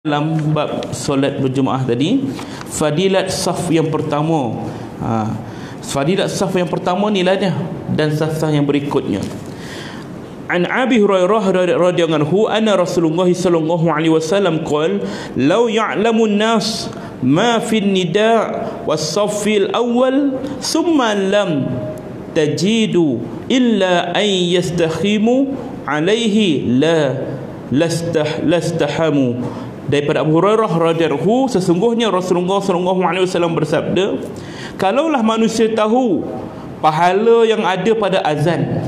Dalam bab solat berjemaah tadi, fadilat saf yang pertama, fadilat saf yang pertama nilainya dan saf-saf yang berikutnya. An Abi Hurairah radhiyallahu anhu anna Rasulullah sallallahu alaihi wasallam qala law ya'lamu an-nas ma fi an-nida' was-saff al-awwal thumma lam tajidu illa an yastakhimu alaihi lastahamu. Daripada Abu Hurairah radhiyallahu, sesungguhnya Rasulullah sallallahu alaihi wasallam bersabda, kalaulah manusia tahu pahala yang ada pada azan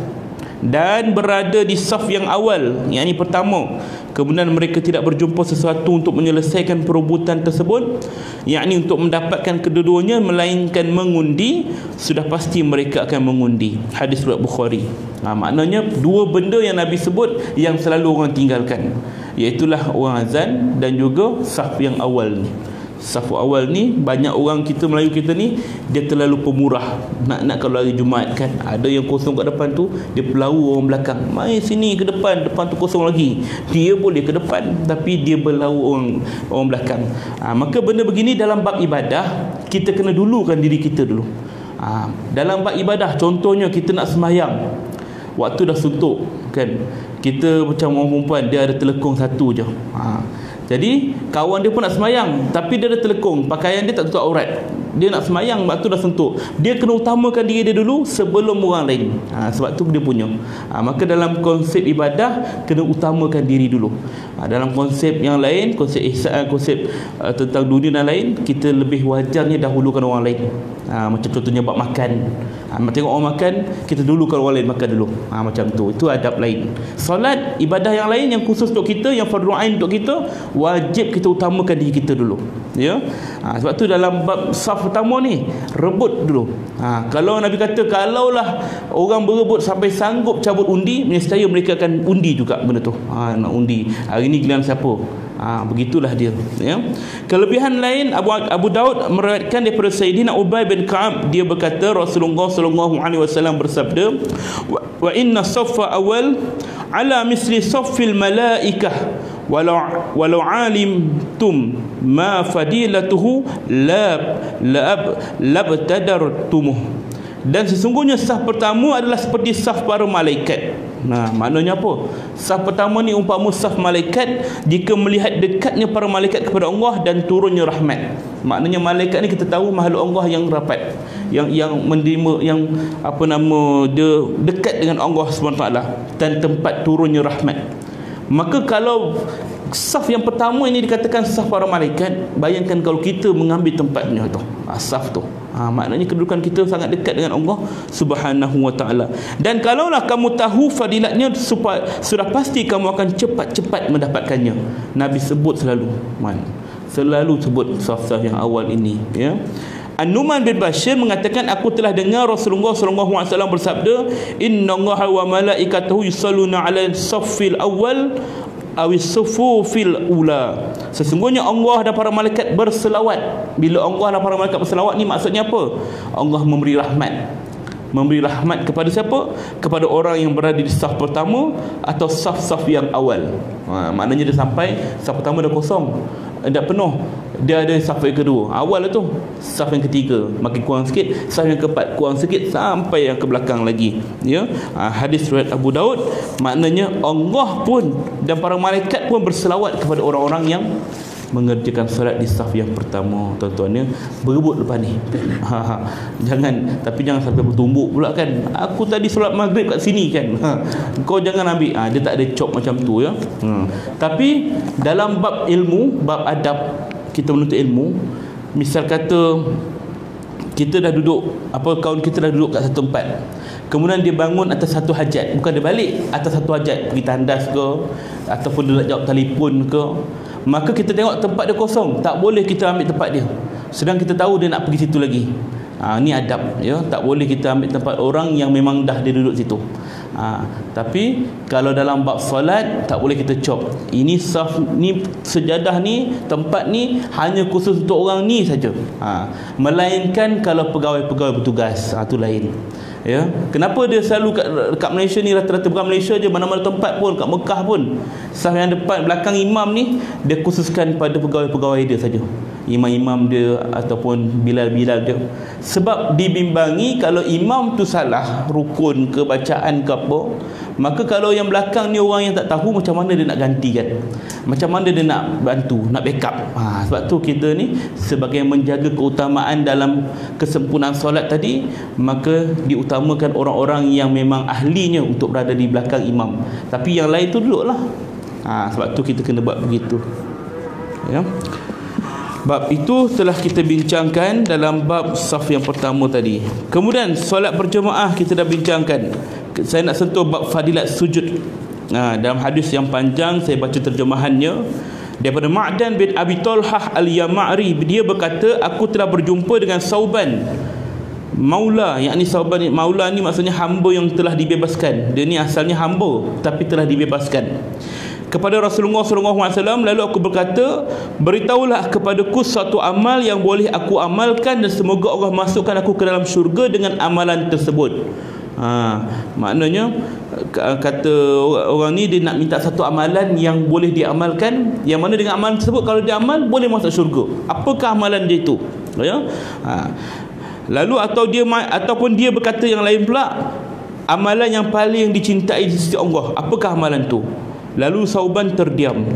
dan berada di saf yang awal, yakni pertama, kemudian mereka tidak berjumpa sesuatu untuk menyelesaikan perebutan tersebut, yakni untuk mendapatkan kedua-duanya melainkan mengundi, sudah pasti mereka akan mengundi. Hadis riwayat Bukhari. Maknanya dua benda yang Nabi sebut yang selalu orang tinggalkan, iaitulah orang azan dan juga saf yang awal ni. Saf awal ni, banyak orang kita Melayu kita ni, dia terlalu pemurah. Nak kalau hari Jumaat kan, ada yang kosong kat depan tu, dia pelawu orang belakang, mai sini ke depan, depan tu kosong lagi. Dia boleh ke depan tapi dia berlawu orang belakang. Maka benda begini dalam bab ibadah, kita kena dulukan diri kita dulu. Dalam bab ibadah, contohnya kita nak sembahyang, waktu dah suntuk kan, kita macam orang perempuan, dia ada telekung satu je. Jadi kawan dia pun nak semayang, tapi dia ada telekung, pakaian dia tak tutup aurat. Dia nak semayang, waktu dah sentuh, dia kena utamakan diri dia dulu sebelum orang lain. Sebab tu dia punya. Maka dalam konsep ibadah, kena utamakan diri dulu. Dalam konsep yang lain, konsep ihsan, konsep tentang dunia dan lain, kita lebih wajarnya dahulukan orang lain. Macam contohnya bab makan, tengok orang makan, kita dulukan orang lain makan dulu. Macam tu, itu adab lain. Solat, ibadah yang lain yang khusus untuk kita, yang fardu ain untuk kita, wajib kita utamakan diri kita dulu, ya. Sebab tu dalam bab saf pertama ni, rebut dulu. Kalau Nabi kata, kalaulah orang berebut sampai sanggup cabut undi, nescaya mereka akan undi juga benda tu. Nak undi, hari ni giliran siapa. Begitulah dia, ya. Kelebihan lain, Abu Daud meriwayatkan daripada Sayyidina Ubay bin Ka'ab, dia berkata Rasulullah sallallahu alaihi wasallam bersabda, wa inna saffa awal ala misli saffil malaikah walau alimtum ma fadilatuhu labtadartumuh. Dan sesungguhnya saf pertama adalah seperti saf para malaikat. Maknanya apa? Saf pertama ni umpama saf malaikat jika melihat dekatnya para malaikat kepada Allah dan turunnya rahmat. Maknanya malaikat ni kita tahu makhluk Allah yang rapat, yang menerima, yang dia dekat dengan Allah SWT, dan tempat turunnya rahmat. Maka kalau saf yang pertama ini dikatakan saf para malaikat, bayangkan kalau kita mengambil tempatnya tu, saf tu. Maknanya kedudukan kita sangat dekat dengan Allah Subhanahu wa ta'ala. Dan kalaulah kamu tahu fadilatnya, sudah pasti kamu akan cepat-cepat mendapatkannya. Nabi sebut selalu sebut saf-saf yang awal ini, ya. An-Numan bin Bashir mengatakan, aku telah dengar Rasulullah sallallahu alaihi wasallam bersabda, innallaha wa malaikatahu yusalluna 'alal saffil awwal awis sufufil ula. Sesungguhnya Allah dan para malaikat berselawat. Bila Allah dan para malaikat berselawat ni maksudnya apa? Allah memberi rahmat. Memberi rahmat kepada siapa? Kepada orang yang berada di saf pertama atau saf-saf yang awal. Maknanya dia sampai saf pertama dah kosong, dah penuh, dia ada saf yang kedua, awal tu saf yang ketiga, makin kurang sikit, saf yang keempat kurang sikit, sampai yang ke belakang lagi, ya. Hadis riwayat Abu Daud. Maknanya Allah pun dan para malaikat pun berselawat kepada orang-orang yang mengerjakan solat di saf yang pertama. Tuan-tuannya berebut lepas ni. Jangan sampai bertumbuk pula kan. Aku tadi solat maghrib kat sini kan. Kau jangan ambil. Dia tak ada cop macam tu, ya. Tapi dalam bab ilmu, bab adab, kita menuntut ilmu, misal kata kita dah duduk, kawan kita dah duduk kat satu tempat, kemudian dia bangun atas satu hajat, bukan dia balik atas satu hajat, pergi tandas ke ataupun dia nak jawab telefon ke, maka kita tengok tempat dia kosong, tak boleh kita ambil tempat dia, sedang kita tahu dia nak pergi situ lagi. Ni adab, ya. Tak boleh kita ambil tempat orang yang memang dah dia duduk situ. Tapi kalau dalam bab solat, tak boleh kita cop. Ini saf ni, sejadah ni, tempat ni hanya khusus untuk orang ni saja. Melainkan kalau pegawai-pegawai bertugas, tu lain. Ya, kenapa dia selalu dekat Malaysia ni, rata-rata bukan Malaysia je, mana-mana tempat pun, kat Mekah pun, saf yang depan belakang imam ni dia khususkan pada pegawai-pegawai dia saja, imam-imam dia ataupun bilal-bilal dia. Sebab dibimbangi kalau imam tu salah rukun ke bacaan ke apa, maka kalau yang belakang ni orang yang tak tahu, macam mana dia nak gantikan, macam mana dia nak bantu, nak backup. Sebab tu kita ni sebagai menjaga keutamaan dalam kesempurnaan solat tadi, maka diutamakan orang-orang yang memang ahlinya untuk berada di belakang imam, tapi yang lain tu duduklah. Sebab tu kita kena buat begitu, ya. Bab itu telah kita bincangkan dalam bab saf yang pertama tadi. Kemudian solat berjemaah kita dah bincangkan. Saya nak sentuh bab fadilat sujud. Dalam hadis yang panjang, saya baca terjemahannya daripada Ma'dan bin Abi Talhah Al-Yama'ri. Dia berkata, aku telah berjumpa dengan Sauban Maula, yakni Sauban Maula ni maksudnya hamba yang telah dibebaskan. Dia ni asalnya hamba tapi telah dibebaskan, kepada Rasulullah SAW. Lalu aku berkata, beritahulah kepadaku satu amal yang boleh aku amalkan dan semoga Allah masukkan aku ke dalam syurga dengan amalan tersebut. Maknanya kata orang ni, dia nak minta satu amalan yang boleh diamalkan, yang mana dengan amalan tersebut kalau dia amal boleh masuk syurga. Apakah amalan dia itu? Ya. Lalu ataupun dia berkata yang lain pula, amalan yang paling dicintai di sisi Allah, apakah amalan tu? Lalu Sauban terdiam.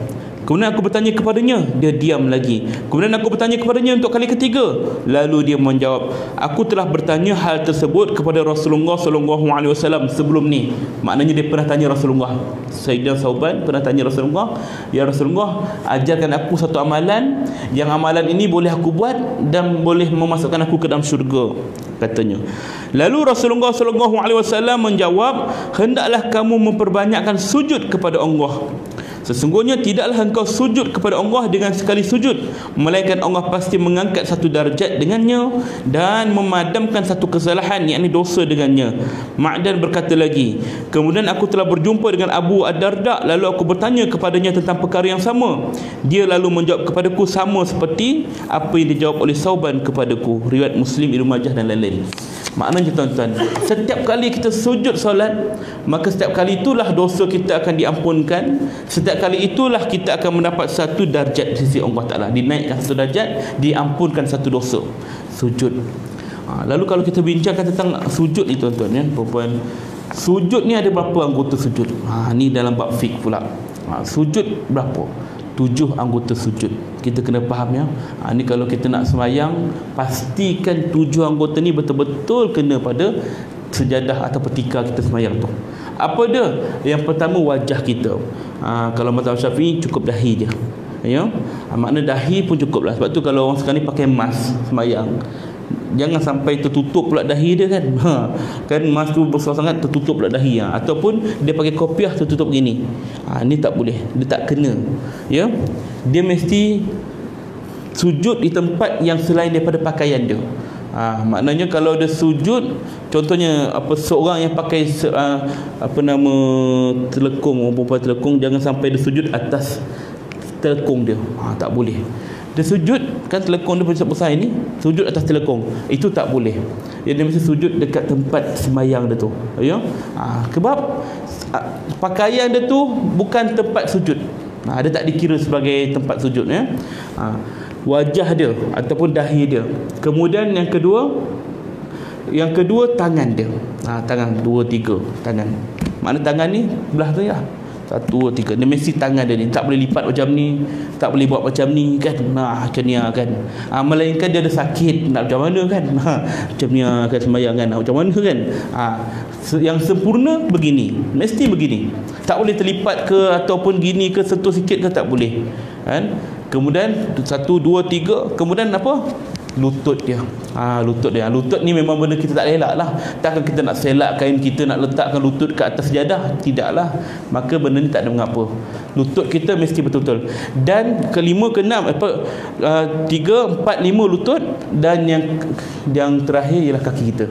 Kemudian aku bertanya kepadanya, dia diam lagi. Kemudian aku bertanya kepadanya untuk kali ketiga, lalu dia menjawab, aku telah bertanya hal tersebut kepada Rasulullah SAW sebelum ni. Maknanya dia pernah tanya Rasulullah. Sayyidina Sauban pernah tanya Rasulullah, ya Rasulullah, ajarkan aku satu amalan, yang amalan ini boleh aku buat dan boleh memasukkan aku ke dalam syurga, katanya. Lalu Rasulullah SAW menjawab, hendaklah kamu memperbanyakkan sujud kepada Allah. Sesungguhnya tidaklah engkau sujud kepada Allah dengan sekali sujud, melainkan Allah pasti mengangkat satu darjat dengannya dan memadamkan satu kesalahan, yakni dosa dengannya. Ma'dan berkata lagi, kemudian aku telah berjumpa dengan Abu Ad-Darda, lalu aku bertanya kepadanya tentang perkara yang sama. Dia lalu menjawab kepadaku sama seperti apa yang dijawab oleh Sauban kepadaku. Riwayat Muslim, Ibnu Majah dan lain-lain. Maknanya tuan-tuan, setiap kali kita sujud solat, maka setiap kali itulah dosa kita akan diampunkan. Setiap kali itulah kita akan mendapat satu darjat di sisi Allah Ta'ala, dinaikkan satu darjat, diampunkan satu dosa. Sujud. Lalu kalau kita bincangkan tentang sujud ni tuan-tuan, ya, perempuan, sujud ni ada berapa anggota sujud? Ni dalam bab fiqh pula. Sujud berapa? 7 anggota sujud. Kita kena faham, ya. Ni kalau kita nak sembahyang, pastikan 7 anggota ni betul-betul kena pada sejadah atau petika kita sembahyang tu. Apa dia? Yang pertama, wajah kita. Kalau mazhab Syafi'i cukup dahi je, ya. Makna dahi pun cukup lah. Sebab tu kalau orang sekarang ni pakai mask sembahyang, jangan sampai tertutup pula dahi dia, kan. Kan mask tu besar sangat, tertutup pula dahi. Ataupun dia pakai kopiah tertutup begini. Ni tak boleh, dia tak kena, ya. Dia mesti sujud di tempat yang selain daripada pakaian dia. Maknanya kalau dia sujud, contohnya seorang yang pakai telekung, orang perempuan telekung, jangan sampai dia sujud atas telekung dia. Tak boleh. Dia sujud, kan telekung dia besar-besar ini, sujud atas telekung, itu tak boleh. Dia mesti sujud dekat tempat sembahyang dia tu, ya. Sebab pakaian dia tu bukan tempat sujud. Dia tak dikira sebagai tempat sujud, ya. Wajah dia ataupun dahi dia. Kemudian yang kedua tangan dia. Tangan 2, 3 tangan. Makna tangan ni belah tu, ya. 1, 2, 3. Dia mesti tangan dia ni tak boleh lipat macam ni, tak boleh buat macam ni, kan. Macam ni, kan. Melainkan dia ada sakit, nak macam mana, kan. Macam ni, kan, sembahyang, kan. Macam mana, kan. Yang sempurna begini, mesti begini. Tak boleh terlipat ke ataupun gini ke, sentuh sikit ke, tak boleh, kan. Kemudian 1, 2, 3. Kemudian apa? Lutut dia. Lutut dia. Lutut ni memang benda kita tak elak lah. Takkan kita nak selak kain kita, nak letakkan lutut ke atas sejadah? Tidaklah. Maka benda ni tak ada mengapa. Lutut kita mesti betul-betul. Dan kelima, keenam, 3, 4, 5 lutut. Dan yang terakhir ialah kaki kita.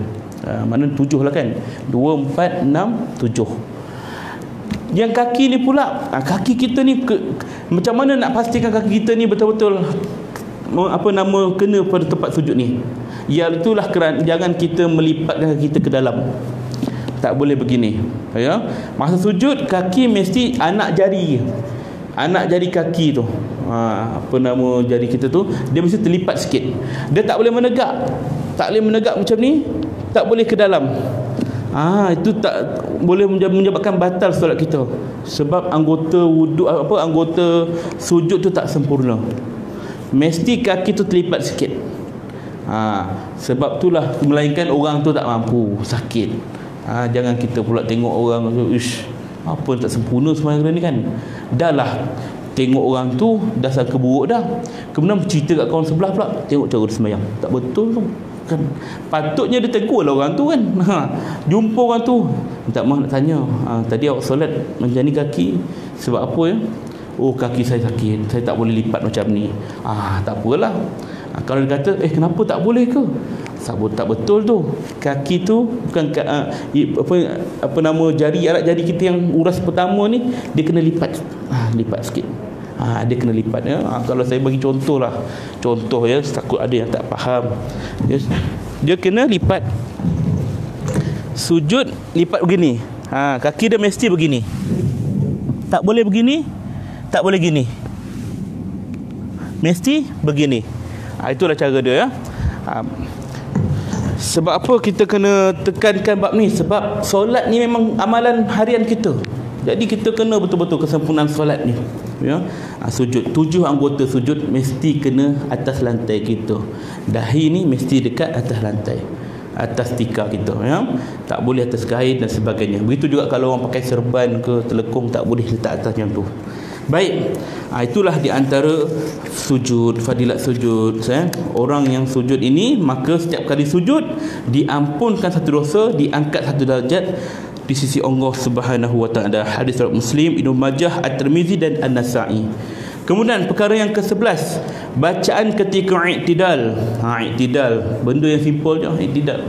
Mana 7 lah, kan. 2, 4, 6, 7. Yang kaki ni pula, kaki kita ni macam mana nak pastikan kaki kita ni betul-betul kena pada tempat sujud ni? Iaitulah kerana jangan kita melipatkan kita ke dalam. Tak boleh begini, ya. Masa sujud kaki mesti anak jari kaki tu, apa nama jari kita tu, dia mesti terlipat sikit. Dia tak boleh menegak macam ni, tak boleh ke dalam. Itu tak boleh menyebabkan batal solat kita, sebab anggota anggota sujud tu tak sempurna. Mesti kaki tu terlipat sikit. Sebab itulah, melainkan orang tu tak mampu, sakit. Jangan kita pula tengok orang apa tak sempurna sembahyang ni kan. Dah lah tengok orang tu dah sangka buruk dah, kemudian cerita kat kawan sebelah pula, tengok cara dia sembahyang tak betul tu kan. Patutnya dia tegur lah orang tu kan. Jumpa orang tu, minta maaf nak tanya, tadi awak solat macam ni kaki sebab apa ya? Oh, kaki saya sakit, saya tak boleh lipat macam ni. Tak apalah. Kalau dia kata kenapa tak boleh ke? Sabut tak betul tu. Kaki tu bukan apa nama jari, alat jari kita yang uras pertama ni, dia kena lipat. Lipat sikit. Dia kena lipat ya. Kalau saya bagi contoh ya, takut ada yang tak faham. Dia kena lipat. Sujud lipat begini. Kaki dia mesti begini. Tak boleh begini, tak boleh gini. Mesti begini. Itulah cara dia ya. Sebab apa kita kena tekankan bab ni? Sebab solat ni memang amalan harian kita. Jadi kita kena betul-betul kesempurnaan solat ni ya. Sujud, 7 anggota sujud mesti kena atas lantai kita. Dahi ni mesti dekat atas lantai, atas tikar kita ya. Tak boleh atas kain dan sebagainya. Begitu juga kalau orang pakai serban ke telekung, tak boleh letak atas yang tu. Baik, itulah di antara sujud, fadilat sujud. Orang yang sujud ini, maka setiap kali sujud diampunkan satu dosa, diangkat satu darjat di sisi Allah Subhanahu wa taala. Hadis riwayat Muslim, Ibnu Majah, At-Tirmizi dan An-Nasa'i. Kemudian perkara yang ke-11, bacaan ketika i'tidal. I'tidal, benda yang simple je, i'tidal.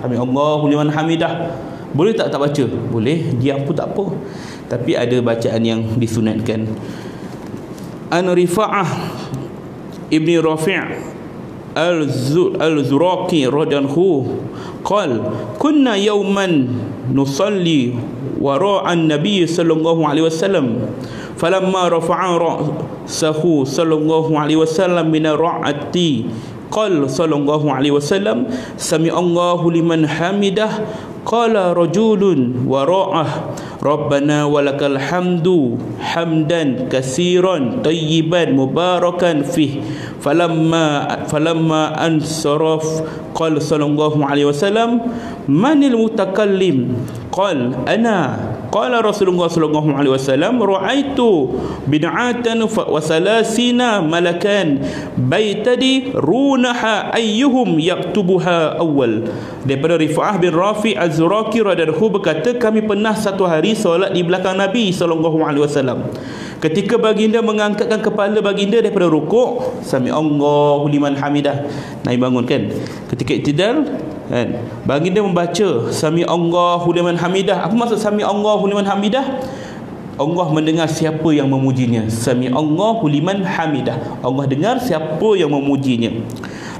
Allahu liman hamidah. Boleh tak baca? Boleh, diam pun tak apa. Tapi ada bacaan yang disunatkan. An Rifa'ah Ibni Rafi' Al-Zuraqi radhiyallahu qala kunna yawman nusalli wara'a an-nabiy sallallahu alaihi wasallam falamma rafa'a ra'sahu sallallahu alaihi wasallam min ra'ati qala sallallahu alaihi wasallam sami Allahu liman hamidah qala rajulun wara'ah rabbana walakal hamdu hamdan katsiran tayyiban mubarakan fih falamma ansaraf qala sallallahu alaihi wasallam manil mutakallim qala ana qala Rasulullah sallallahu alaihi wasallam ra'aitu bid'atan wa salasina malakan baitadi runaha ayyuhum yaktubuha awal. Daripada Rifa'ah bin Rafi' Az-Zuraqi radhiyallahu berkata, kami pernah satu hari solat di belakang Nabi sallallahu alaihi wasallam. Ketika baginda mengangkatkan kepala baginda daripada rukuk, sami Allahu liman hamidah, Nabi bangun kan. Ketika i'tidal kan, baginda membaca sami Allahu liman hamidah. Apa maksud sami Allahu liman hamidah? Allah mendengar siapa yang memujinya. Sami Allahu liman hamidah, Allah dengar siapa yang memujinya.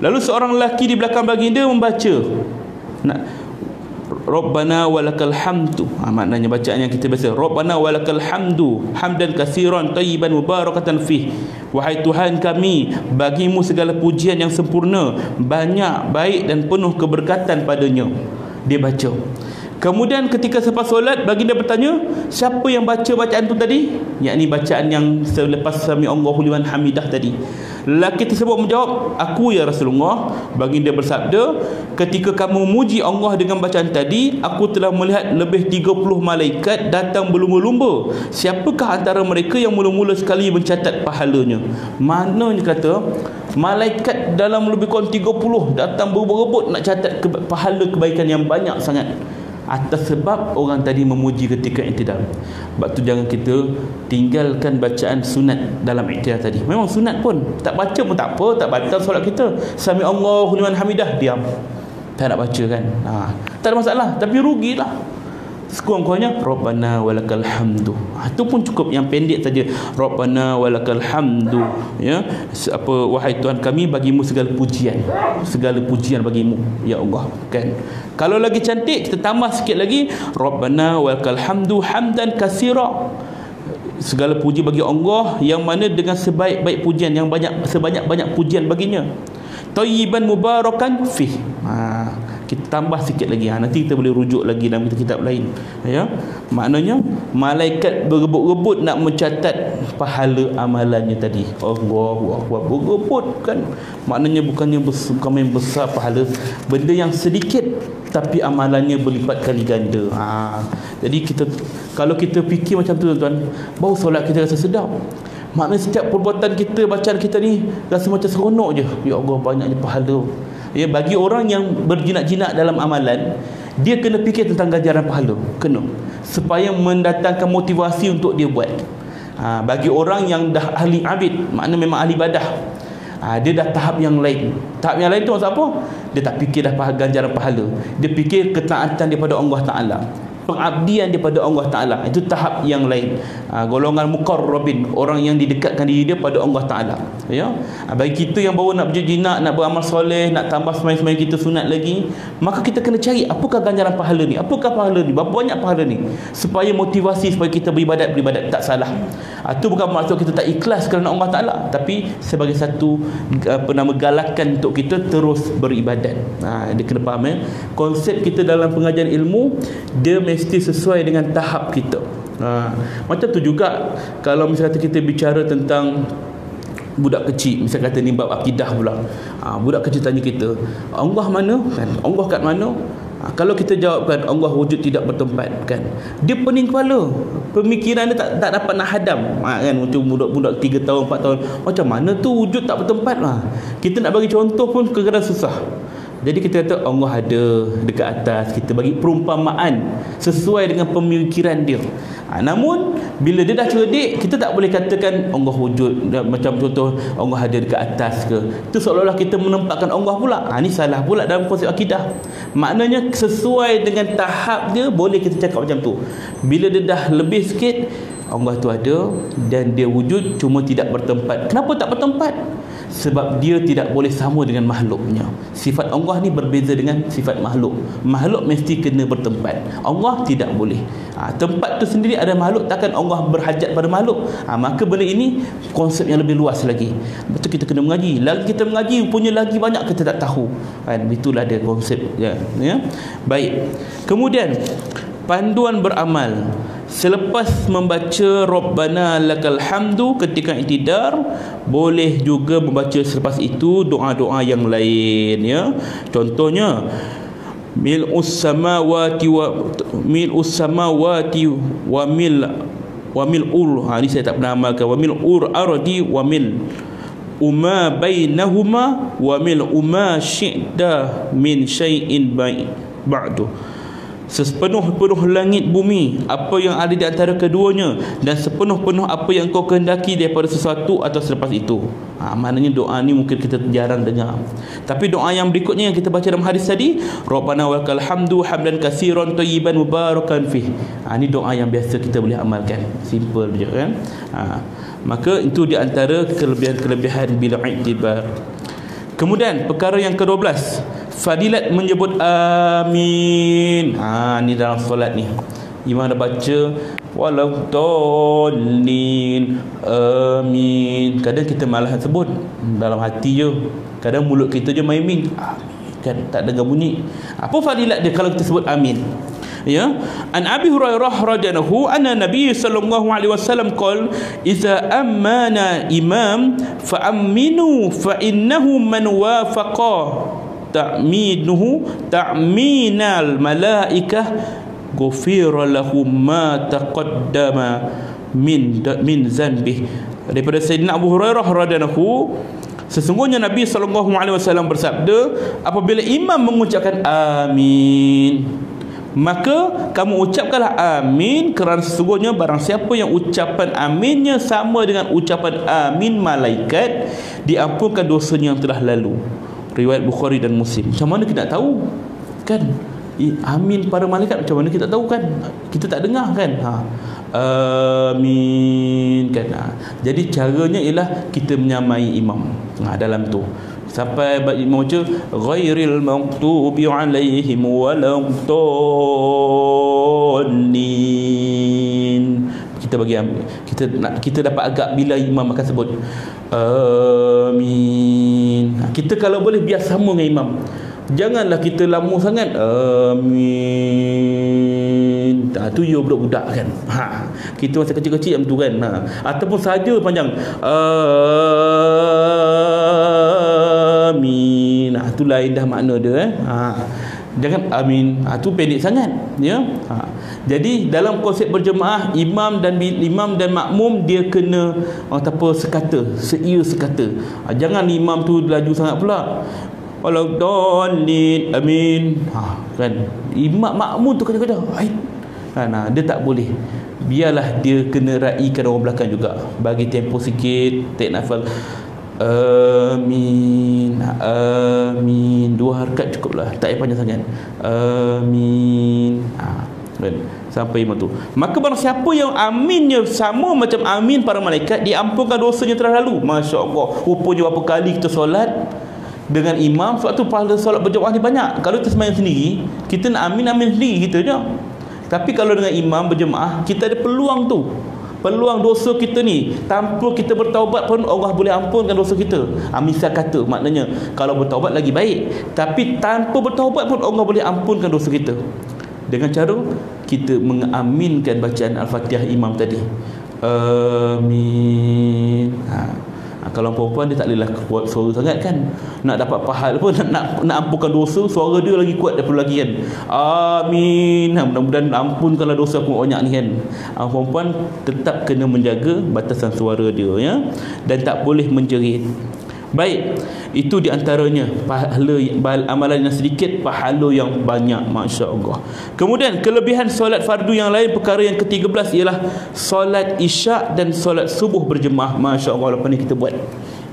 Lalu seorang lelaki di belakang baginda membaca Rabbana walakal hamdu. Maknanya bacaan yang kita baca, Rabbana walakal hamdu hamdan katsiran tayyiban mubarakatan fih. Wahai Tuhan kami, bagimu segala pujian yang sempurna, banyak, baik dan penuh keberkatan padanya. Dia baca. Kemudian ketika selepas solat, baginda bertanya, siapa yang baca bacaan tu tadi? Yakni bacaan yang selepas sami Allahu liman hamidah tadi. Lelaki tersebut menjawab, aku ya Rasulullah. Baginda bersabda, ketika kamu memuji Allah dengan bacaan tadi, aku telah melihat lebih 30 malaikat datang berlumba-lumba. Siapakah antara mereka yang mula-mula sekali mencatat pahalanya? Maknanya kata, malaikat dalam lebih kurang 30 datang berebut-rebut nak catat pahala kebaikan yang banyak sangat, atas sebab orang tadi memuji ketika i'tidal. Sebab tu jangan kita tinggalkan bacaan sunat dalam i'tidal tadi. Memang sunat pun, tak baca pun tak apa, tak batal solat kita. Sami Allahu liman hamidah, diam, tak nak baca kan, tak ada masalah. Tapi rugilah sekurang-kurangnya Rabbana walakal hamdu. Itu pun cukup, yang pendek saja, Rabbana walakal hamdu, ya, wahai Tuhan kami, bagimu segala pujian bagimu ya Allah, kan. Kalau lagi cantik kita tambah sikit lagi, Rabbana walakal hamdu hamdan katsira, segala puji bagi Allah yang mana dengan sebaik-baik pujian, yang sebanyak-banyak pujian baginya, thayyiban mubarakan fih. Kita tambah sikit lagi, nanti kita boleh rujuk lagi dalam kitab lain, ya. Maknanya malaikat berebut-rebut nak mencatat pahala amalannya tadi. Allahu akbar, berebut, kan. Maknanya bukan main besar pahala, benda yang sedikit tapi amalannya berlipat kali ganda. Jadi kalau kita fikir macam tu, tuan-tuan, baru solat kita rasa sedap. Maknanya setiap perbuatan kita, bacaan kita ni rasa macam seronok je. Ya Allah, banyaknya pahala. Ya, bagi orang yang berjinak-jinak dalam amalan, dia kena fikir tentang ganjaran pahala, kena, supaya mendatangkan motivasi untuk dia buat. Bagi orang yang dah ahli abid, makna memang ahli ibadah, dia dah tahap yang lain. Tahap yang lain tu maksud apa? Dia tak fikir dah ganjaran pahala, dia fikir ketaatan daripada Allah Ta'ala, pengabdian daripada Allah Ta'ala. Itu tahap yang lain. Golongan muqarrabin, orang yang didekatkan diri dia pada Allah Ta'ala, ya. Bagi kita yang baru nak berjinak, nak beramal soleh, nak tambah sembahyang kita sunat lagi, maka kita kena cari apakah ganjaran pahala ni, apakah pahala ni, berapa banyak pahala ni, supaya motivasi supaya kita beribadat tak salah. Itu bukan maksud kita tak ikhlas kerana Allah Ta'ala, tapi sebagai satu galakan untuk kita terus beribadat. Dia kena faham, konsep kita dalam pengajian ilmu, dia mesti sesuai dengan tahap kita. Macam tu juga kalau misalnya kita bicara tentang budak kecil, misalnya kata ni bab akidah pula. Budak kecil tanya kita, Allah mana? Kan? Allah kat mana? Kalau kita jawabkan Allah wujud tidak bertempat, kan, dia pening kepala, pemikiran dia tak dapat nak hadam, kan. Macam budak-budak 3 tahun 4 tahun, macam mana tu wujud tak bertempat lah. Kita nak bagi contoh pun kadang-kadang susah. Jadi kita kata Allah ada dekat atas, kita bagi perumpamaan sesuai dengan pemikiran dia. Namun bila dia dah cerdik, kita tak boleh katakan Allah wujud macam contoh Allah ada dekat atas ke. Itu seolah-olah kita menempatkan Allah pula. Ini salah pula dalam konsep akidah. Maknanya sesuai dengan tahap dia boleh kita cakap macam tu. Bila dia dah lebih sikit, Allah tu ada dan dia wujud, cuma tidak bertempat. Kenapa tak bertempat? Sebab dia tidak boleh sama dengan makhluknya. Sifat Allah ni berbeza dengan sifat makhluk. Makhluk mesti kena bertempat, Allah tidak boleh. Tempat tu sendiri ada makhluk, takkan Allah berhajat pada makhluk. Maka benda ini konsep yang lebih luas lagi. Betul, kita kena mengaji. Lagi kita mengaji, punya lagi banyak kita tak tahu, kan. Itulah dia konsep, ya. Baik. Kemudian panduan beramal selepas membaca Rabbana lakal hamdu ketika i'tidar, boleh juga membaca selepas itu doa-doa yang lain, ya. Contohnya mil'us samawati wa mil'ul, ini saya tak pernah amalkan, wa mil'ur ardi wa mil uma bainahuma wa mil uma syi'da min syai'in ba'du. Sepenuh-penuh langit bumi, apa yang ada di antara keduanya, dan sepenuh-penuh apa yang kau kehendaki daripada sesuatu atau selepas itu. Maknanya doa ni mungkin kita jarang dengar. Tapi doa yang berikutnya yang kita baca dalam hadis tadi, Rabbana walakal hamdu hamdan katsiran thayyiban mubarakan fih. Ini doa yang biasa kita boleh amalkan. Simple je, kan. Maka itu di antara kelebihan-kelebihan bila i'tibar. Kemudian perkara yang ke-12, fadilat menyebut amin. Ni dalam solat ni, imam dah baca walau dolin amin, kadang kita malah sebut dalam hati je, kadang mulut kita je main amin, kan, tak dengar bunyi. Apa fadilat dia kalau kita sebut amin? Ya, an Abi Hurairah radhiyallahu anna Nabi sallallahu alaihi wasallam qala idza amana imam fa aminu fa innahu man wafaqa ta'minuhu ta'minal malaikah ghufira lahu ma taqaddama min zanbih. Daripada Sayyidina Abu Hurairah radhiyallahu, sesungguhnya Nabi SAW bersabda, apabila imam mengucapkan amin, maka kamu ucapkanlah amin, kerana sesungguhnya barang siapa yang ucapan aminnya sama dengan ucapan amin malaikat, diampunkan dosanya yang telah lalu. Riwayat Bukhari dan Muslim. Macam mana kita nak tahu, kan? Amin para malaikat macam mana kita tahu kan? Kita tak dengar kan? Amin kan. Jadi caranya ialah kita menyamai imam dalam tu. Sampai imam baca ghairil maghdubi alaihim waladdallin. Kita bagi kita dapat agak bila imam akan sebut amin. Kita kalau boleh biar sama dengan imam. Janganlah kita lama sangat amin. Tu you budak-budak kan. Kita masa kecil-kecil macam tu kan. Ataupun saja panjang amin. Tu lain dah makna dia Jangan amin. Tu pendek sangat ya. Jadi dalam konsep berjemaah, imam dan makmum dia kena sekata, seia sekata. Jangan imam tu laju sangat pula. Waladdallin amin. Kan imam makmum tu kena dia tak boleh. Biarlah dia kena raikan orang belakang juga. Bagi tempo sikit, take nafas. Amin. Amin. 2 harakat cukuplah. Tak payah panjang sangat. Amin. Kan? Sampai imam tu. Maka barang siapa yang aminnya sama macam amin para malaikat, diampunkan dosanya telah lalu. Masya-Allah. Rupanya berapa kali kita solat dengan imam, sebab tu pahala solat berjemaah ni banyak. Kalau kita sembahyang sendiri, kita nak amin sendiri kita je. Tapi kalau dengan imam berjemaah, kita ada peluang tu. Peluang dosa kita ni, tanpa kita bertaubat pun Allah boleh ampunkan dosa kita. Misal kata, maknanya kalau bertaubat lagi baik, tapi tanpa bertaubat pun Allah boleh ampunkan dosa kita. Dengan cara kita mengaminkan bacaan Al-Fatihah imam tadi. Amin. Kalau perempuan dia tak bolehlah kuat suara sangat kan. Nak dapat pahala pun, nak ampunkan dosa, suara dia lagi kuat daripada lagi kan. Amin. Mudah-mudahan ampunkanlah dosa aku banyak ni kan. Perempuan tetap kena menjaga batasan suara dia ya, dan tak boleh menjerit. Baik, itu di antaranya pahala amalan yang sedikit, pahala yang banyak, masya-Allah. Kemudian kelebihan solat fardu yang lain, perkara yang ke-13 ialah solat isyak dan solat subuh berjemaah. Masya-Allah, lepas ni kita buat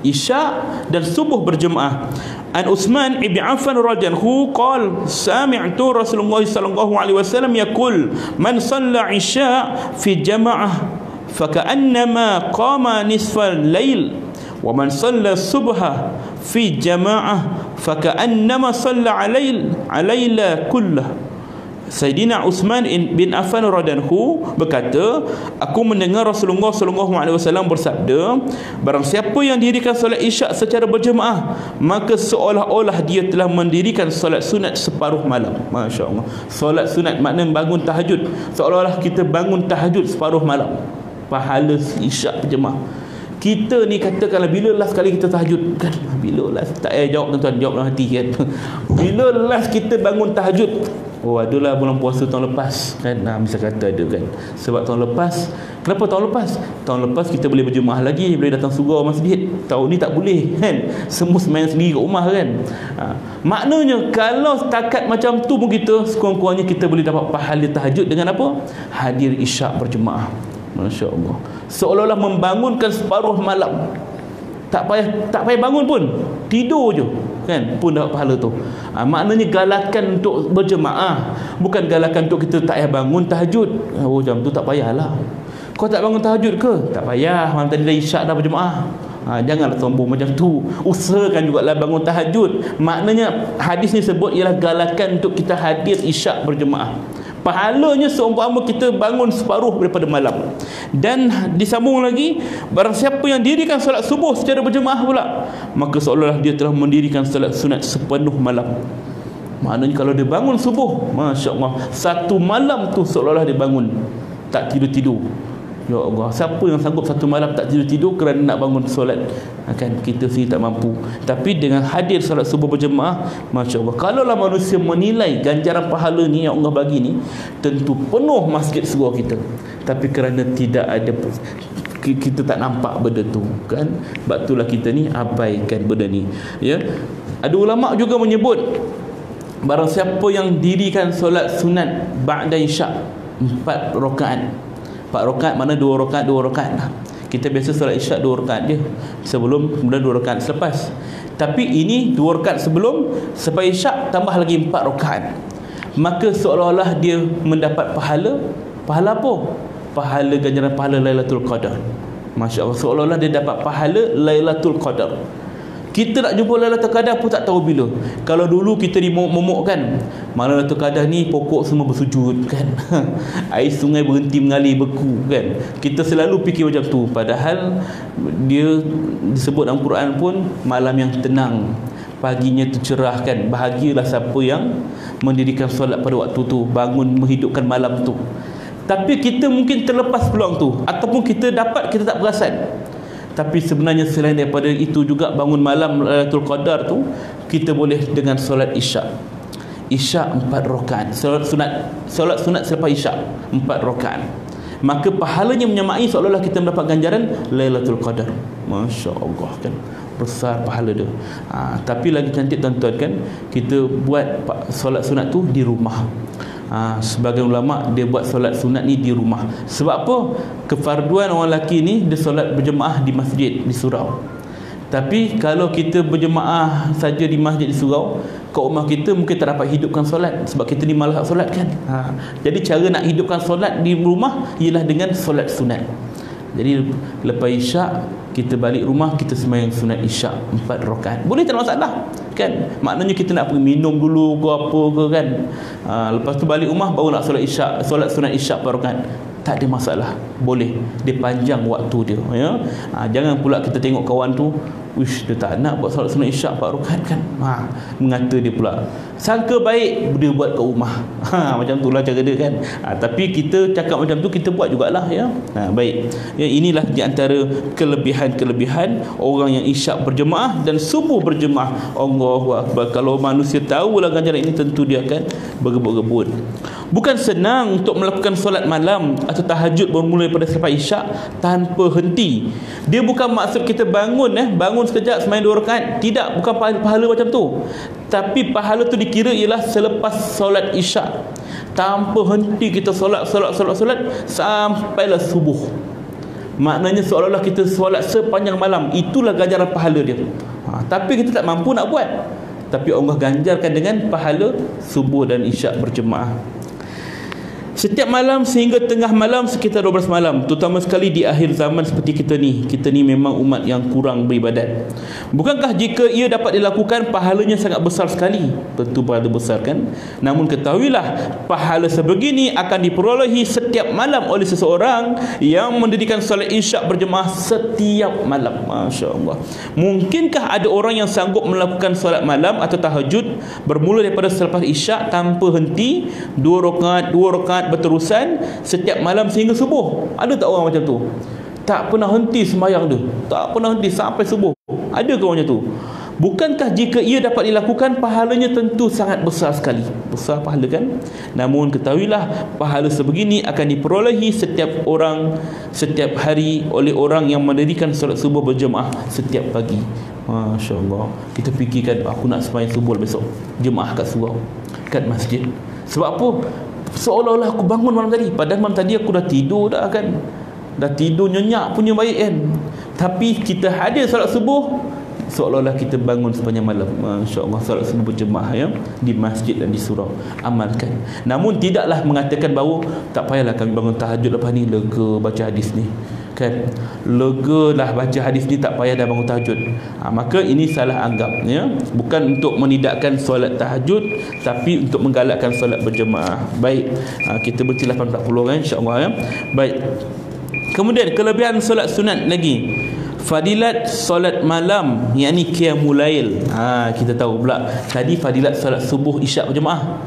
isyak dan subuh berjemaah. An Uthman ibn Affan radhiyallahu qala sami'tu Rasulullah sallallahu alaihi wasallam yaqul man shalla isya fi jama'ah faka'annama qama nisfal lail wa man shalla subha fi jama'ah faka'annama shalla alayla kullah. Sayyidina Uthman bin Affan radhiyallahu berkata, aku mendengar Rasulullah sallallahu alaihi wasallam bersabda, barang siapa yang dirikan solat isyak secara berjemaah, maka seolah-olah dia telah mendirikan solat sunat separuh malam. Masya-Allah. Solat sunat makna bangun tahajud. Seolah-olah kita bangun tahajud separuh malam. Pahala isyak berjemaah. Kita ni katakanlah bila last kali kita tahajud kan? Bila last? Tak payah jawab tuan-tuan, jawab dalam hati kan. Bila last kita bangun tahajud? Oh, adalah bulan puasa tahun lepas kan. Bisa kata ada kan. Sebab tahun lepas, kenapa tahun lepas? Tahun lepas kita boleh berjemaah lagi, boleh datang surau masjid. Tahun ni tak boleh kan. Semua sembahyang sendiri kat rumah kan. Maknanya kalau setakat macam tu pun kita, sekurang-kurangnya kita boleh dapat pahala tahajud dengan apa? Hadir isyak berjemaah. Masya-Allah. Seolah-olah membangunkan separuh malam. Tak payah bangun pun, tidur je kan, pun dapat pahala tu. Maknanya galakan untuk berjemaah, bukan galakan untuk kita tak payah bangun tahajud. Oh, jam tu tak payahlah. Kau tak bangun tahajud ke? Tak payah, malam tadi dah isyak dah berjemaah. Janganlah sombong macam tu. Usahakan jugalah bangun tahajud. Maknanya hadis ni sebut ialah galakan untuk kita hadir isyak berjemaah. Pahalanya seumpama kita bangun separuh daripada malam. Dan disambung lagi, barang siapa yang dirikan solat subuh secara berjemaah pula, maka seolah-olah dia telah mendirikan solat sunat sepenuh malam. Maknanya kalau dia bangun subuh, masya-Allah, satu malam tu seolah-olah dia bangun, tak tidur-tidur. Ya Allah, siapa yang sanggup satu malam tak tidur-tidur kerana nak bangun solat? Kan kita sendiri tak mampu. Tapi dengan hadir solat subuh berjemaah, masya-Allah, kalaulah manusia menilai ganjaran pahala ni yang Allah bagi ni, tentu penuh masjid surau kita. Tapi kerana tidak ada, kita tak nampak benda tu kan. Sebab itulah kita ni abaikan benda ni ya. Ada ulama juga menyebut, barang siapa yang dirikan solat sunat ba'da isyak 4 rakaat. 4 rakaat mana 2 rakaat lah. Kita biasa solat isyak 2 rakaat je sebelum, kemudian 2 rakaat selepas. Tapi ini 2 rakaat sebelum, selepas isyak tambah lagi 4 rakaat. maka seolah-olah dia mendapat pahala apa? Pahala ganjaran pahala Lailatul Qadar. Masya Allah, seolah-olah dia dapat pahala Lailatul Qadar. Kita nak jumpa Lailatul Qadar pun tak tahu bila. Kalau dulu kita dimomok kan, malam Lailatul Qadar ni pokok semua bersujud kan. Air sungai berhenti mengalir beku kan. Kita selalu fikir macam tu, padahal dia disebut dalam Quran pun malam yang tenang, paginya tu cerah kan. Bahagialah siapa yang mendirikan solat pada waktu tu, bangun menghidupkan malam tu. Tapi kita mungkin terlepas peluang tu, ataupun kita dapat, kita tak perasan. Tapi sebenarnya selain daripada itu juga, bangun malam Lailatul Qadar tu, kita boleh dengan solat Isyak. Isyak 4 rakaat. Solat sunat selepas Isyak 4 rakaat. Maka pahalanya menyamai seolah-olah kita mendapat ganjaran Lailatul Qadar. Masya Allah kan, besar pahala dia. Tapi lagi cantik tuan-tuan kan, kita buat solat sunat tu di rumah. Sebagian ulama dia buat solat sunat ni di rumah. Sebab apa? Kefarduan orang lelaki ni dia solat berjemaah di masjid, di surau. Tapi kalau kita berjemaah saja di masjid, di surau, kat rumah kita mungkin tak dapat hidupkan solat, sebab kita ni malas solat kan. Jadi cara nak hidupkan solat di rumah ialah dengan solat sunat. Jadi lepas Isyak kita balik rumah, kita sembahyang sunat Isyak 4 rakaat. Boleh, tak ada masalah kan. Maknanya kita nak pergi minum dulu ke apa ke kan. Lepas tu balik rumah baru nak solat Isyak, solat sunat Isyak 4 rakaat. Tak ada masalah, boleh. Dia panjang waktu dia ya. Jangan pula kita tengok kawan tu, wish dia tak nak buat solat sunat Isyak 4 rakaat kan. Mengata dia pula, sangka baik dia buat kat rumah. Macam itulah cara dia kan. Tapi kita cakap macam tu, kita buat jugalah ya. Baik ya, inilah di antara kelebihan-kelebihan orang yang Isyak berjemaah dan subuh berjemaah. Allahu Akbar. Kalau manusia tahulah ganjaran ini, tentu dia akan berebut-rebut. Bukan senang untuk melakukan solat malam atau tahajud bermula daripada selepas Isyak tanpa henti. Dia bukan maksud kita bangun sekejap sembahyang 2 rakaat. Tidak, bukan pahala macam tu. Tapi pahala tu dikira ialah selepas solat Isyak, tanpa henti kita solat sampailah subuh. Maknanya seolah-olah kita solat sepanjang malam. Itulah ganjaran pahala dia. Tapi kita tak mampu nak buat, tapi Allah ganjarkan dengan pahala subuh dan Isyak berjemaah. Setiap malam sehingga tengah malam, sekitar 12 malam, terutama sekali di akhir zaman seperti kita ni memang umat yang kurang beribadat. Bukankah jika ia dapat dilakukan, pahalanya sangat besar sekali? Tentu pahala besar kan. Namun ketahuilah, pahala sebegini akan diperolehi setiap malam oleh seseorang yang mendirikan solat Isyak berjemaah setiap malam. Masya Allah. Mungkinkah ada orang yang sanggup melakukan solat malam atau tahajud bermula daripada selepas Isyak tanpa henti, 2 rakaat berterusan setiap malam sehingga subuh? Ada tak orang macam tu? Tak pernah henti sembahyang dia, tak pernah henti sampai subuh. Ada ke orang macam tu? Bukankah jika ia dapat dilakukan, pahalanya tentu sangat besar sekali. Besar pahala kan. Namun ketahuilah, pahala sebegini akan diperolehi setiap hari oleh orang yang mendirikan solat subuh berjemaah setiap pagi. Masya Allah. Kita fikirkan, aku nak sembahyang subuh besok, jemaah kat surau, kat masjid. Sebab apa? Seolah-olah aku bangun malam tadi, padahal malam tadi aku dah tidur dah kan. Dah tidur nyenyak punya baik kan. Tapi kita hadir solat subuh, seolah-olah kita bangun sepanjang malam. Masya Allah, solat subuh berjemaah ya, di masjid dan di surau. Amalkan. Namun tidaklah mengatakan bahawa tak payahlah kami bangun tahajud lepas ni, lega baca hadis ni kan. Legalah baca hadis ni, tak payah dah bangun tahajud. Maka ini salah anggap ya. Bukan untuk menidakkan solat tahajud, tapi untuk menggalakkan solat berjemaah. Baik, kita berhenti 8.40 kan, insya-Allah ya. Baik. Kemudian kelebihan solat sunat lagi, fadilat solat malam, yakni qiyamul lail. Kita tahu pula tadi fadilat solat subuh Isyak berjemaah.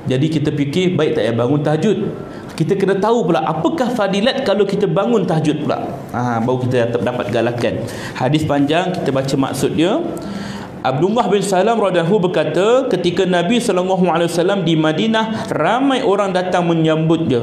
Jadi kita fikir baik tak ya bangun tahajud. Kita kena tahu pula apakah fadilat kalau kita bangun tahajud pula. Baru kita dapat galakan. Hadis panjang, kita baca maksud dia. Abdullah bin Salam radhiyallahu berkata, ketika Nabi SAW di Madinah, ramai orang datang menyambut dia.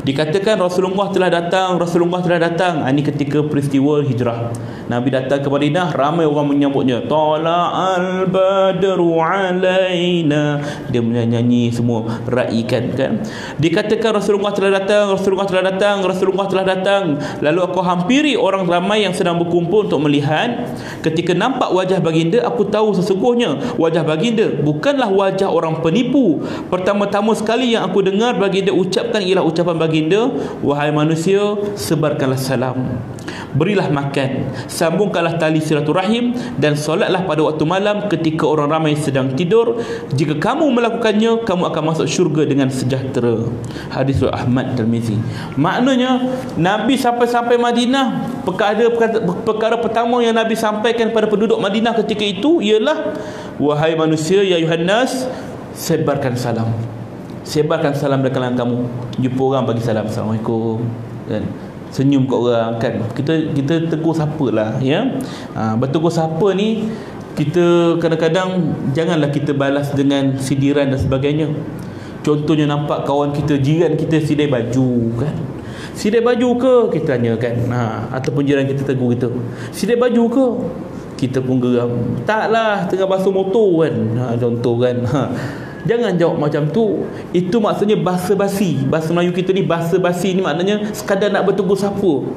Dikatakan Rasulullah telah datang, Rasulullah telah datang. Ini ketika peristiwa hijrah. Nabi datang ke Madinah, ramai orang menyambutnya. Tala'al badru alaina. Dia menyanyi semua, raikan kan. Dikatakan Rasulullah telah datang, Rasulullah telah datang, Rasulullah telah datang. Lalu aku hampiri orang ramai yang sedang berkumpul untuk melihat. Ketika nampak wajah baginda, aku tahu sesungguhnya wajah baginda bukanlah wajah orang penipu. Pertama-tama sekali yang aku dengar baginda ucapkan ialah ucapan baginda, wahai manusia, sebarkanlah salam, berilah makan, sambungkanlah tali silaturahim, dan solatlah pada waktu malam ketika orang ramai sedang tidur. Jika kamu melakukannya, kamu akan masuk syurga dengan sejahtera. Hadis Ahmad Tirmizi. Maknanya Nabi sampai Madinah, perkara pertama yang Nabi sampaikan pada penduduk Madinah ketika itu ialah, wahai manusia, ya ayuhan nas, sebarkan salam. Sebarkan salam dari kalangan kamu. Jumpa orang bagi salam, Assalamualaikum, kan? Senyum kat orang, kan? Kita tegur siapa lah, ya. Bertegur siapa ni, kita kadang-kadang janganlah kita balas dengan sindiran dan sebagainya. Contohnya nampak kawan kita, jiran kita sidai baju, kan? Sidai baju ke? Kita tanya, kan? Ataupun jiran kita tegur kita, sidai baju ke? Kita pun geram. Taklah, tengah basuh motor, kan? Contoh, kan? Jangan jawab macam tu. Itu maksudnya basa basi. Bahasa Melayu kita ni basa basi ni maknanya sekadar nak bertegur siapa,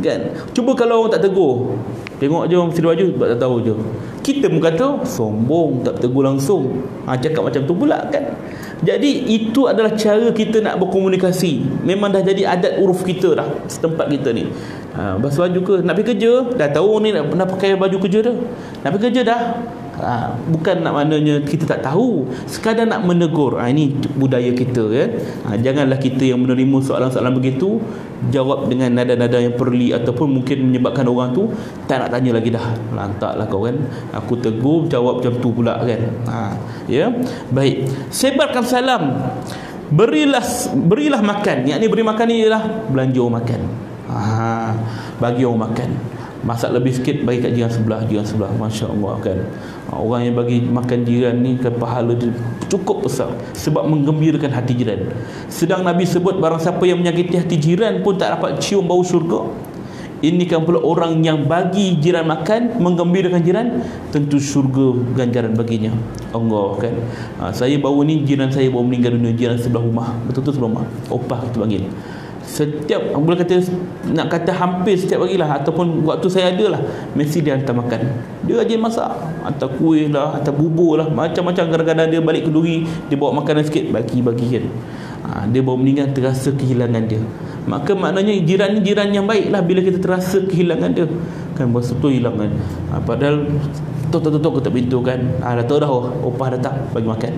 kan? Cuba kalau orang tak tegur, tengok je mesti baju tak tahu je. Kita pun kata sombong, tak tegur langsung. Cakap macam tu pula, kan? Jadi itu adalah cara kita nak berkomunikasi. Memang dah jadi adat uruf kita dah, setempat kita ni. Basuh baju ke? Nak pergi kerja? Dah tahu ni nak pakai baju kerja dah. Nak pergi kerja dah. Bukan nak maknanya kita tak tahu, sekadar nak menegur. Ini budaya kita, ya. Janganlah kita yang menerima soalan-soalan begitu jawab dengan nada-nada yang perli, ataupun mungkin menyebabkan orang tu tak nak tanya lagi dah. Lantaklah kau, kan? Aku tegur, jawab macam tu pula, kan? Ya. Baik. Sebarkan salam. Berilah makan. Yang ni beri makan ni ialah belanja orang makan. Bagi orang makan. Masak lebih sikit, bagi kat jiran sebelah. Masya Allah, kan? Orang yang bagi makan jiran ni, kan, pahala dia cukup besar, sebab menggembirakan hati jiran. Sedang Nabi sebut barang siapa yang menyakiti hati jiran pun tak dapat cium bau syurga. Ini kan pula orang yang bagi jiran makan, menggembirakan jiran, tentu syurga ganjaran baginya. Allah, kan? Saya baru ni jiran saya baru meninggal dunia, jiran sebelah rumah, betul-betul sebelah rumah, opah kita panggil. Setiap, boleh kata, nak kata hampir setiap hari lah, ataupun waktu saya ada lah, mesti dia hantar makan. Dia rajin masak, hantar kuih lah, hantar bubur lah, macam-macam. Kadang-kadang dia balik ke Duri, dia bawa makanan sikit, bagi-bagi, kan? Dia baru meninggal, terasa kehilangan dia. Maka maknanya jiran ni jiran yang baik lah, bila kita terasa kehilangan dia, kan? Betul hilang, kan? Padahal tok ketuk pintu, kan? Dah tahu dah, opah datang bagi makan.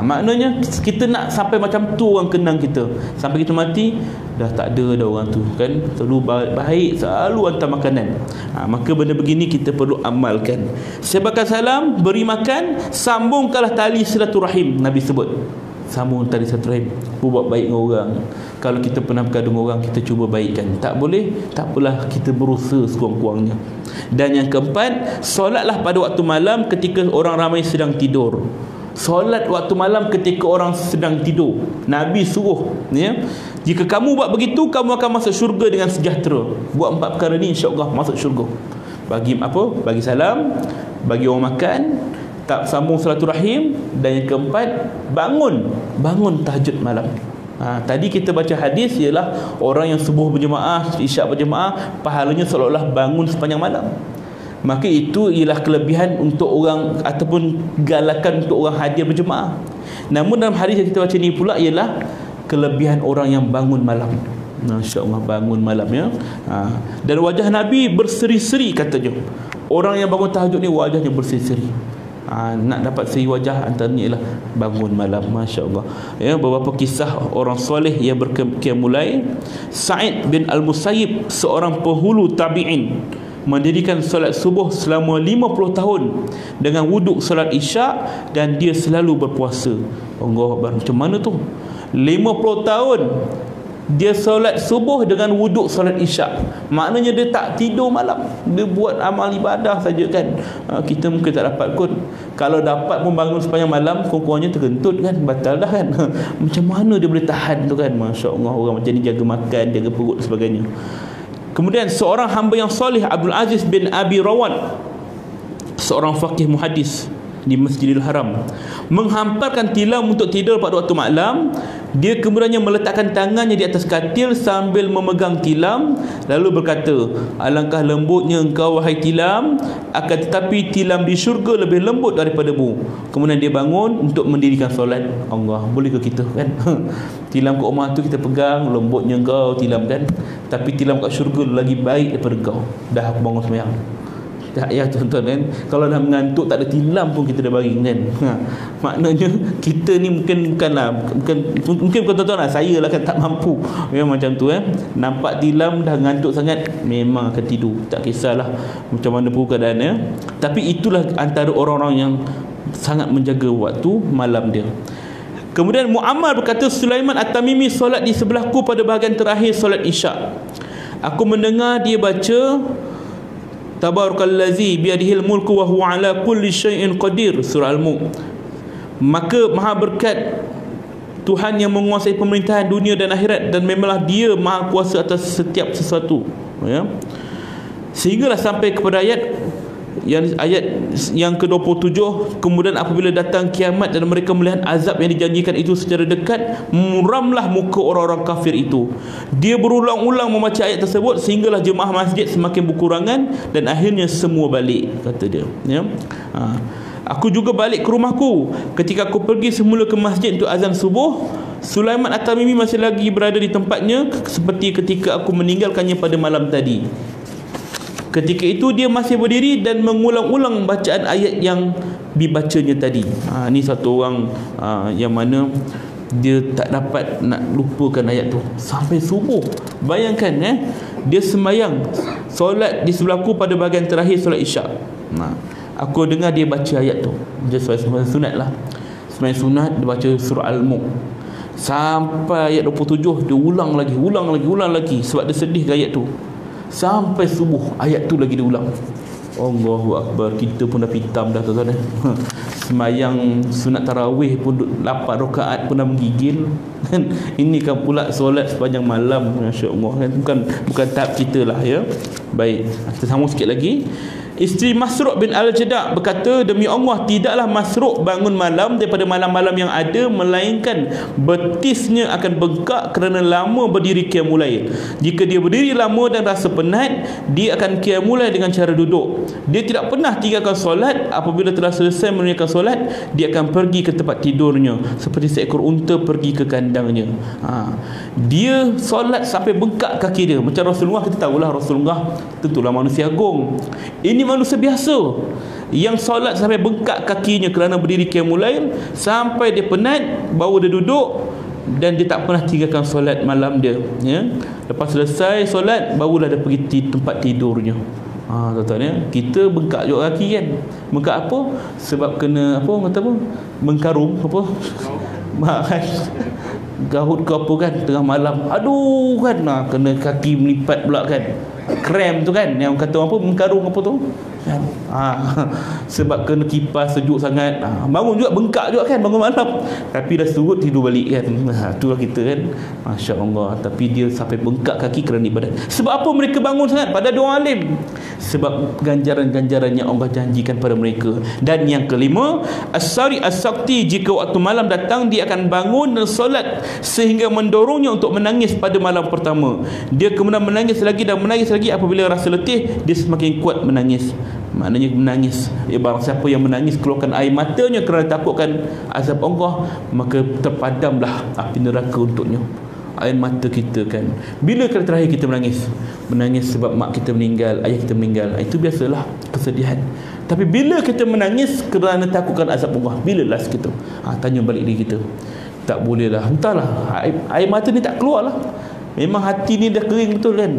Maknanya kita nak sampai macam tu orang kenang kita, sampai kita mati dah tak ada dah orang tu, kan? Selalu baik, selalu hantar makanan. Maka benda begini kita perlu amalkan. Sebarkan salam, beri makan, sambungkanlah tali silaturahim. Nabi sebut sambung tali silaturahim, buat baik dengan orang. Kalau kita pernah bergaduh dengan orang, kita cuba baikkan. Tak boleh, tak apalah, kita berusaha sekurang-kurangnya. Dan yang keempat, solatlah pada waktu malam ketika orang ramai sedang tidur. Solat waktu malam ketika orang sedang tidur, Nabi suruh, ya. Jika kamu buat begitu, kamu akan masuk syurga dengan sejahtera. Buat 4 perkara ni, insya-Allah masuk syurga. Bagi apa? Bagi salam, bagi orang makan, tak sambung silaturahim, dan yang keempat, bangun tahajud malam. Tadi kita baca hadis ialah orang yang subuh berjemaah, isyak berjemaah, pahalanya seolah-olah bangun sepanjang malam. Maka itu ialah kelebihan untuk orang, ataupun galakan untuk orang hadir berjemaah. Namun dalam hadis yang kita baca ni pula ialah kelebihan orang yang bangun malam. Masya-Allah, bangun malam, ya. Dan wajah Nabi berseri-seri, katanya. Orang yang bangun tahajud ni wajahnya berseri-seri. Nak dapat seri wajah, antaranya ialah bangun malam. Masya Allah, ya. Beberapa kisah orang soleh yang mulai. Sa'id bin Al-Musayyib, seorang penghulu tabi'in, mendirikan solat subuh selama 50 tahun dengan wuduk solat isyak, dan dia selalu berpuasa. Allah Akbar. Macam mana tu? 50 tahun dia solat subuh dengan wuduk solat isyak. Maknanya dia tak tidur malam, dia buat amal ibadah saja kan. Kita mungkin tak dapat kot. Kalau dapat pun bangun sepanjang malam, kurang-kurangnya terkentut kan, batal dah kan. Macam mana dia boleh tahan tu kan. Masya Allah, orang macam ni jaga makan, jaga perut dan sebagainya. Kemudian seorang hamba yang soleh, Abdul Aziz bin Abi Rawan, seorang faqih muhadis di Masjidil Haram, menghamparkan tilam untuk tidur pada waktu malam. Dia kemudiannya meletakkan tangannya di atas katil sambil memegang tilam, lalu berkata, alangkah lembutnya engkau wahai tilam, akan tetapi tilam di syurga lebih lembut daripadamu. Kemudian dia bangun untuk mendirikan solat. Allah, boleh ke kita kan? Tilam kat rumah tu kita pegang, lembutnya engkau tilam kan, tapi tilam kat syurga lagi baik daripada kau. Dah aku bangun sembahyang. Tak ya tuan-tuan kan, kalau dah mengantuk tak ada tilam pun kita dah baring kan. Maknanya kita ni mungkin bukan tuan-tuan lah, saya lah kan tak mampu ya, macam tu nampak tilam dah ngantuk sangat, memang akan tidur, tak kisahlah macam mana pun keadaannya. Tapi itulah antara orang-orang yang sangat menjaga waktu malam dia. Kemudian Muammar berkata, Sulaiman At-Tamimi solat di sebelahku pada bahagian terakhir solat isyak. Aku mendengar dia baca Tabarakallazi biadihil mulku wa huwa ala kulli syai'in qadir, surah Al-Mulk. Maka maha berkat Tuhan yang menguasai pemerintahan dunia dan akhirat, dan memanglah dia maha kuasa atas setiap sesuatu ya. Sehinggalah sampai kepada ayat yang ke-27. Kemudian apabila datang kiamat dan mereka melihat azab yang dijanjikan itu secara dekat, muramlah muka orang-orang kafir itu. Dia berulang-ulang membaca ayat tersebut sehinggalah jemaah masjid semakin berkurangan dan akhirnya semua balik, kata dia ya. Aku juga balik ke rumahku. Ketika aku pergi semula ke masjid untuk azan subuh, Sulaiman At-Tamimi masih lagi berada di tempatnya seperti ketika aku meninggalkannya pada malam tadi. Ketika itu dia masih berdiri dan mengulang-ulang bacaan ayat yang dibacanya tadi. Ini satu orang yang mana dia tak dapat nak lupakan ayat tu sampai subuh. Bayangkan dia sembahyang solat di sebelahku pada bahagian terakhir solat isyak. Aku dengar dia baca ayat tu. Dia sembahyang sunat lah. Sembahyang sunat dia baca surah Al-Mulk sampai ayat 27. Dia ulang lagi sebab dia sedih ke ayat tu. Sampai subuh ayat tu lagi diulang. Allahu Akbar. Kita pun dah pitam dah tuan-tuan Semayang sunat tarawih pun 8 rakaat pun dah menggigil kan. Ini kan pula solat sepanjang malam, masya-Allah kan. Bukan tahap kita lah ya. Baik, kita sambung sikit lagi. Isteri Masruq bin Al-Jada' berkata, demi Allah, tidaklah Masruq bangun malam daripada malam-malam yang ada, melainkan betisnya akan bengkak kerana lama berdiri qiyamul lail. Jika dia berdiri lama dan rasa penat, dia akan qiyamul lail dengan cara duduk. Dia tidak pernah tinggalkan solat. Apabila telah selesai menunaikan solat, dia akan pergi ke tempat tidurnya seperti seekor unta pergi ke kandangnya. Dia solat sampai bengkak kaki dia. Macam Rasulullah, kita tahulah Rasulullah tentulah manusia agung. Ini manusia biasa yang solat sampai bengkak kakinya kerana berdiri qiyamul lail, sampai dia penat baru dia duduk, dan dia tak pernah tinggalkan solat malam dia ya. Lepas selesai solat barulah dia pergi tempat tidurnya. Tuan-tuan ya, kita bengkak juga kaki kan. Bengkak apa? Sebab kena apa, kata apa? Mengkarung apa? Kan? Gahut ke apa kan, tengah malam. Aduh kan, kena kaki melipat pula kan. Krem tu kan, yang kata apa, mengkarung apa tu kan? Sebab kena kipas sejuk sangat, bangun juga bengkak juga kan, bangun malam, tapi dah surut tidur balik kan. Itulah kita kan, Masya Allah. Tapi dia sampai bengkak kaki kerana ibadat. Sebab apa mereka bangun sangat? Pada dua alim, sebab ganjaran-ganjaran yang Allah janjikan pada mereka. Dan yang kelima, As-Sari As-Sakti, jika waktu malam datang, dia akan bangun dan solat sehingga mendorongnya untuk menangis pada malam pertama. Dia kemudian menangis lagi dan menangis lagi. Apabila rasa letih, dia semakin kuat menangis. Maknanya menangis, barang siapa yang menangis keluarkan air matanya kerana takutkan azab Allah, maka terpadamlah api neraka untuknya. Air mata kita kan. Bila kali terakhir kita menangis? Menangis sebab mak kita meninggal, ayah kita meninggal, itu biasalah kesedihan. Tapi bila kita menangis kerana takutkan azab Allah, bila last kita? Tanya balik diri kita. Tak boleh lah, entahlah, air mata ni tak keluar lah. Memang hati ni dah kering betul kan.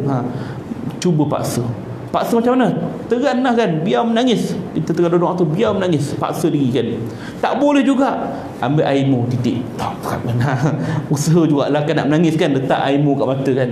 Cuba paksa macam mana? Teran lah kan, biar menangis. kita tengah doa tu biar menangis, paksa diri kan. Tak boleh juga. Ambil air mu titik. Tak mana. Usaha jugalah kan nak menangis kan, letak air mu kat mata kan.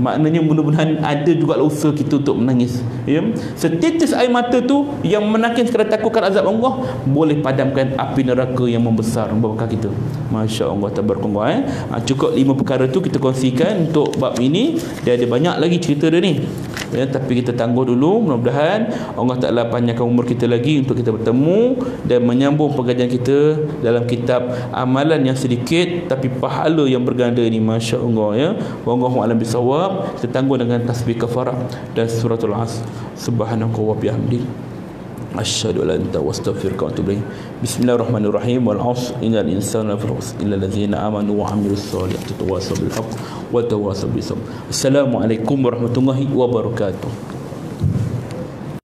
Maknanya mudah-mudahan ada jugalah usaha kita untuk menangis. Ya. Setetes air mata tu yang menakin sekadar takutkan azab Allah, boleh padamkan api neraka yang membesar membakar kita. Masya-Allah, tabarakallah. Cukup 5 perkara tu kita kongsikan untuk bab ini. Dia ada banyak lagi cerita dia ni. Ya, tapi kita tangguh dulu. Mudah-mudahan Allah Ta'ala panjangkan umur kita lagi untuk kita bertemu dan menyambung pengajian kita dalam kitab amalan yang sedikit tapi pahala yang berganda ini. Masya Allah, ya. Wallahu a'lam bisawab. Kita tangguh dengan tasbih kafarah dan suratul Asr. Subhanaka wa bihamdik, asyhadu an la ilaha illa anta astaghfiruka wa atubu ilaik. Bismillahirrahmanirrahim. Wal 'asr innal insana lafi khusr illa allazina amanu wa 'amilus solihati wa tawasaw bil haqq wa tawasaw bis sabr. Assalamualaikum warahmatullahi wabarakatuh.